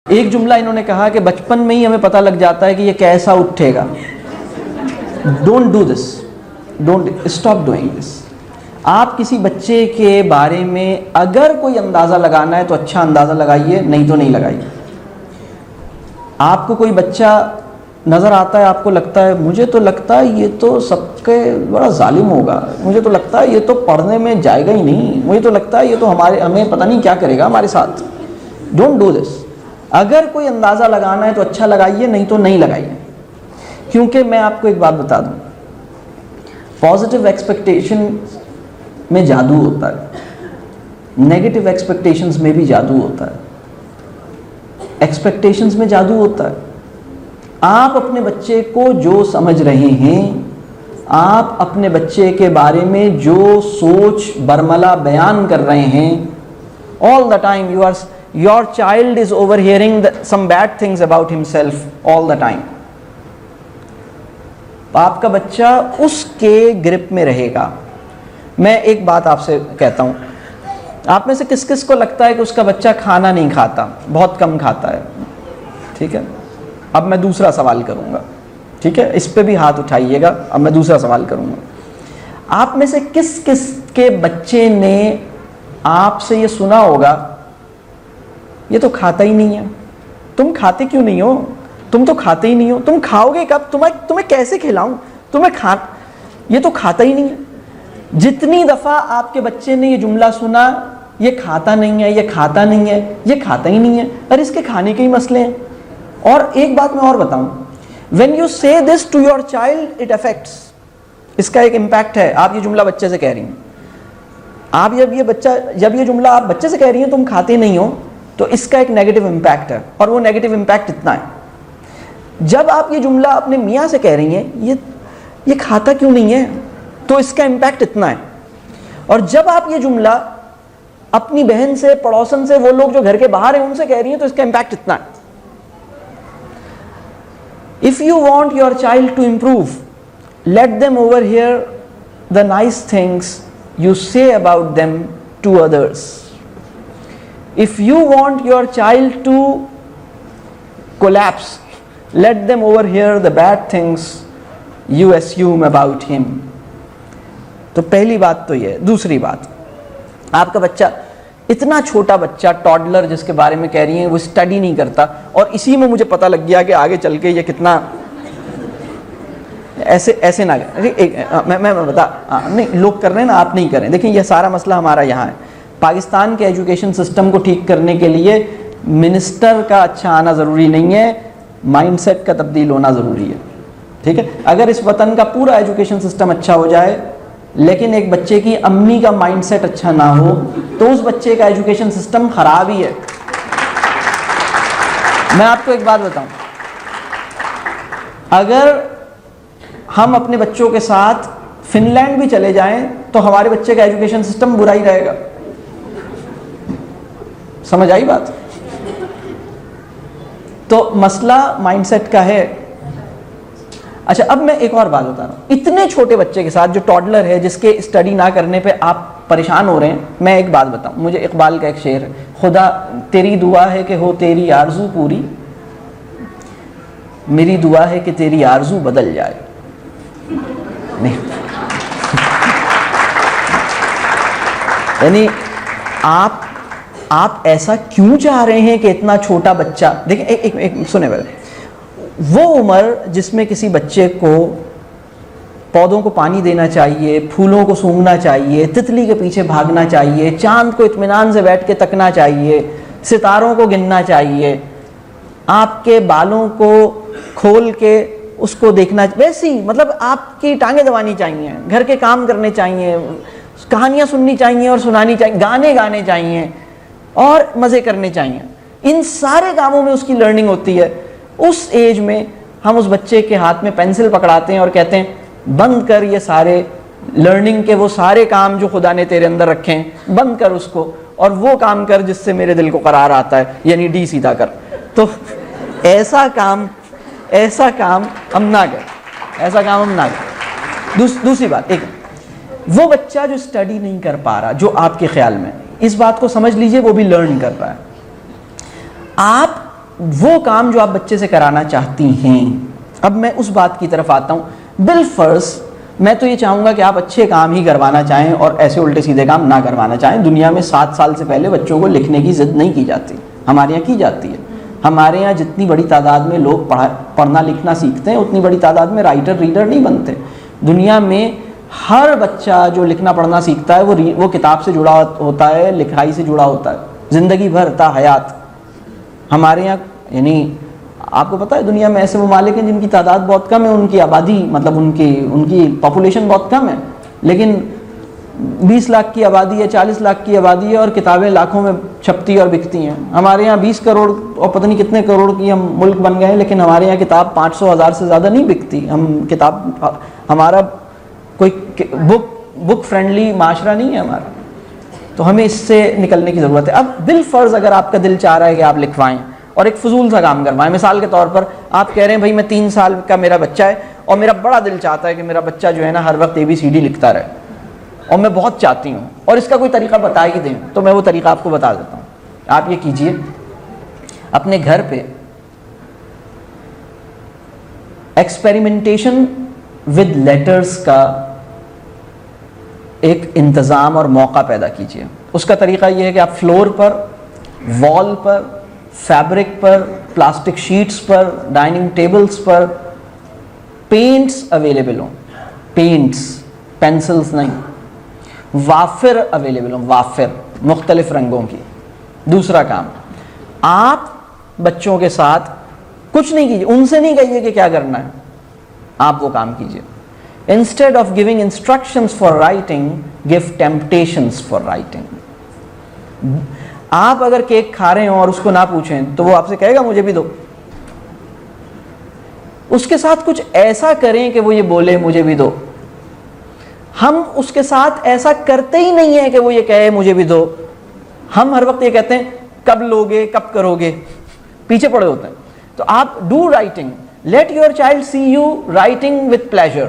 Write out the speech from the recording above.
ایک جملہ انہوں نے کہا کہ بچپن میں ہی ہمیں پتہ لگ جاتا ہے کہ یہ کیسا اٹھے گا. Don't do this, don't stop doing this. آپ کسی بچے کے بارے میں اگر کوئی اندازہ لگانا ہے تو اچھا اندازہ لگائیے، نہیں تو نہیں لگائیے. آپ کو کوئی بچہ نظر آتا ہے، آپ کو لگتا ہے مجھے تو لگتا ہے یہ تو سب کے بڑا ظالم ہوگا، مجھے تو لگتا ہے یہ تو پڑھنے میں جائے گا ہی نہیں، مجھے تو لگتا ہے یہ تو ہمیں پتہ نہیں کیا کرے گا ہمارے ساتھ. ڈونٹ ڈو دس. اگر کوئی اندازہ لگانا ہے تو اچھا لگائیے، نہیں تو نہیں لگائیے. کیونکہ میں آپ کو ایک بات بتا دوں، پازیٹیو ایکسپیکٹیشن میں جادو ہوتا ہے، نیگیٹو ایکسپیکٹیشنز میں بھی جادو ہوتا ہے. ایکسپیکٹیشنز میں جادو ہوتا ہے. آپ اپنے بچے کو جو سمجھ رہے ہیں، آپ اپنے بچے کے بارے میں جو سوچ برملا بیان کر رہے ہیں، all the time your child is overhearing some bad things about himself all the time. آپ کا بچہ اس کے گرپ میں رہے گا. میں ایک بات آپ سے کہتا ہوں، آپ میں سے کس کس کو لگتا ہے کہ اس کا بچہ کھانا نہیں کھاتا، بہت کم کھتا ہے؟ ٹھیک ہے، اب میں دوسرا سوال کروں گا. ٹھیک ہے، اس پہ بھی ہاتھ اٹھائیے گا. اب میں دوسرا سوال کروں گا. آپ میں سے کس کس کے بچے نے آپ سے یہ سنا ہوگا یہ تو کھاتا ہی نہیں ہے، تم کھاتے کیوں نہیں ہو، تم تو کھاتے ہی نہیں ہو، تم کھاؤ گے کب، تمہیں کیسے کھلاؤں، یہ تو کھاتا ہی نہیں ہے. جتنی دفعہ آپ کے بچے نے یہ جملہ سنا، یہ کھاتا نہیں ہے، یہ کھاتا نہیں ہے، یہ کھاتا ہی نہیں ہے، اور اس کے کھانے کے ہی مسئلے ہیں. اور ایک بات میں اور بتاؤں، when you say this to your child it affects. اس کا ایک امپیکٹ ہے. آپ یہ جملہ بچے سے کہہ رہی ہیں، آپ جب یہ جملہ آپ بچے سے کہہ رہی ہیں تم کھاتے نہیں ہو، تو اس کا ایک نیگیٹو امپیکٹ ہے. اور وہ نیگیٹو امپیکٹ اتنا ہے. جب آپ یہ جملہ اپنے میاں سے کہہ رہی ہیں یہ کھاتا کیوں نہیں ہے، تو اس کا امپیکٹ اتنا ہے. اور جب آپ یہ جملہ اپنی بہن سے، پڑوسن سے، وہ لوگ جو گھر کے باہر ہیں ان سے کہہ رہی ہیں، تو اس کا امپیکٹ اتنا ہے. If you want your child to improve, let them overhear the nice things you say about them to others. If you want your child to collapse, let them overhear the bad things you assume about him. تو پہلی بات تو یہ. دوسری بات، آپ کا بچہ اتنا چھوٹا بچہ، ٹاڈلر جس کے بارے میں کہہ رہی ہیں، وہ اسٹڈی نہیں کرتا، اور اسی میں مجھے پتہ لگ گیا کہ آگے چل کے یہ کتنا ایسے نہ میں بتا نہیں، لوگ کر رہے ہیں نا، آپ نہیں کریں. دیکھیں یہ سارا مسئلہ ہمارا یہاں ہے. پاکستان کے ایجوکیشن سسٹم کو ٹھیک کرنے کے لیے منسٹر کا اچھا آنا ضروری نہیں ہے، مائنڈ سیٹ کا تبدیل ہونا ضروری ہے. ٹھیک ہے، اگر اس وطن کا پورا ایجوکیشن سسٹم اچھا ہو جائے لیکن ایک بچے کی امی کا مائنڈ سیٹ اچھا نہ ہو، تو اس بچے کا ایجوکیشن سسٹم خراب ہی ہے. میں آپ کو ایک بات بتاؤں، اگر ہم اپنے بچوں کے ساتھ فن لینڈ بھی چلے جائیں تو ہمارے بچے کا ایجوکیشن سسٹم برا ہی رہے گا. سمجھ آئی بات؟ تو مسئلہ مائنڈ سیٹ کا ہے. اچھا، اب میں ایک اور بات بتا رہا ہوں. اتنے چھوٹے بچے کے ساتھ جو ٹاڈلر ہے، جس کے اسٹڈی نہ کرنے پہ آپ پریشان ہو رہے ہیں، میں ایک بات بتاؤں. مجھے اقبال کا ایک شعر ہے، خدا تیری دعا ہے کہ ہو تیری آرزو پوری، میری دعا ہے کہ تیری آرزو بدل جائے. نہیں، یعنی آپ ایسا کیوں چاہ رہے ہیں کہ اتنا چھوٹا بچہ، دیکھیں ایک سنیں پہلے، وہ عمر جس میں کسی بچے کو پودوں کو پانی دینا چاہیے، پھولوں کو سونگھنا چاہیے، تتلی کے پیچھے بھاگنا چاہیے، چاند کو اطمینان سے بیٹھ کے تکنا چاہیے، ستاروں کو گننا چاہیے، آپ کے بالوں کو کھول کے اس کو دیکھنا، ویسی مطلب آپ کی ٹانگیں دبانی چاہیے، گھر کے کام کرنے چاہیے، کہانیاں سننی چاہیے اور سنانی چاہیے، گانے گانے چاہیے اور مزے کرنے چاہیے. ان سارے کاموں میں اس کی لرننگ ہوتی ہے. اس ایج میں ہم اس بچے کے ہاتھ میں پینسل پکڑاتے ہیں اور کہتے ہیں بند کر یہ سارے لرننگ کے وہ سارے کام جو خدا نے تیرے اندر رکھے ہیں، بند کر اس کو، اور وہ کام کر جس سے میرے دل کو قرار آتا ہے، یعنی ڈی سیدھا کر. تو ایسا کام ہم نہ کریں. دوسری بات، ایک وہ بچہ جو اسٹڈی نہیں کر پا رہا، جو آپ کے خیال میں، اس بات کو سمجھ لیجئے وہ بھی لرن کر رہا ہے. آپ وہ کام جو آپ بچے سے کرانا چاہتی ہیں. اب میں اس بات کی طرف آتا ہوں. بالفرض میں تو یہ چاہوں گا کہ آپ اچھے کام ہی کروانا چاہیں اور ایسے الٹے سیدھے کام نہ کروانا چاہیں. دنیا میں 7 سال سے پہلے بچوں کو لکھنے کی ضد نہیں کی جاتی, ہمارے یہاں کی جاتی ہے. ہمارے یہاں جتنی بڑی تعداد میں لوگ پڑھنا لکھنا سیکھتے ہیں, اتنی بڑی تعداد میں رائٹر ریڈر نہیں بنتے. دنیا میں ہر بچہ جو لکھنا پڑھنا سیکھتا ہے وہ کتاب سے جڑا ہوتا ہے, لکھائی سے جڑا ہوتا ہے زندگی بھر تا حیات. ہمارے یہاں یعنی آپ کو پتہ ہے دنیا میں ایسے ممالک ہیں جن کی تعداد بہت کم ہے, ان کی آبادی مطلب ان کی پاپولیشن بہت کم ہے, لیکن 20 لاکھ کی آبادی ہے, 40 لاکھ کی آبادی ہے, اور کتابیں لاکھوں میں چھپتی اور بکتی ہیں. ہمارے یہاں 20 کروڑ اور پتہ نہیں کتنے کروڑ کی ہم ملک بن گئے ہیں, لیکن ہمارے یہاں کتاب 500,000 سے زیادہ نہیں بکتی. ہمارا کوئی بک فرینڈلی معاشرہ نہیں ہے ہمارا, تو ہمیں اس سے نکلنے کی ضرورت ہے. اب بالفرض اگر آپ کا دل چاہ رہا ہے کہ آپ لکھوائیں اور ایک فضول سا کام کروائیں, مثال کے طور پر آپ کہہ رہے ہیں بھائی میں 3 سال کا میرا بچہ ہے اور میرا بڑا دل چاہتا ہے کہ میرا بچہ جو ہے نا ہر وقت ABCD لکھتا رہے, اور میں بہت چاہتی ہوں, اور اس کا کوئی طریقہ بتا ہی دیں, تو میں وہ طریقہ آپ کو بتا دیتا ہوں. آپ یہ کیجئے, اپنے گھر پہ ایکسپیریمنٹیشن ود لیٹرز کا ایک انتظام اور موقع پیدا کیجئے. اس کا طریقہ یہ ہے کہ آپ فلور پر, وال پر, فیبرک پر, پلاسٹک شیٹس پر, ڈائننگ ٹیبلز پر پینٹس اویلیبل ہوں, پینٹس پینسلز نہیں, وافر اویلیبل ہوں, وافر مختلف رنگوں کی. دوسرا کام, آپ بچوں کے ساتھ کچھ نہیں کیجیے, ان سے نہیں کہیے کہ کیا کرنا ہے, آپ وہ کام کیجیے. Instead of giving instructions for writing, give temptations for writing. آپ اگر کیک کھا رہے ہوں اور اس کو نہ پوچھیں تو وہ آپ سے کہے گا مجھے بھی دو. اس کے ساتھ کچھ ایسا کریں کہ وہ یہ بولے مجھے بھی دو. ہم اس کے ساتھ ایسا کرتے ہی نہیں ہیں کہ وہ یہ کہے مجھے بھی دو. ہم ہر وقت یہ کہتے ہیں کب لوگے, کب کرو گے, پیچھے پڑے ہوتے ہیں. تو آپ do writing. Let your child see you writing with pleasure.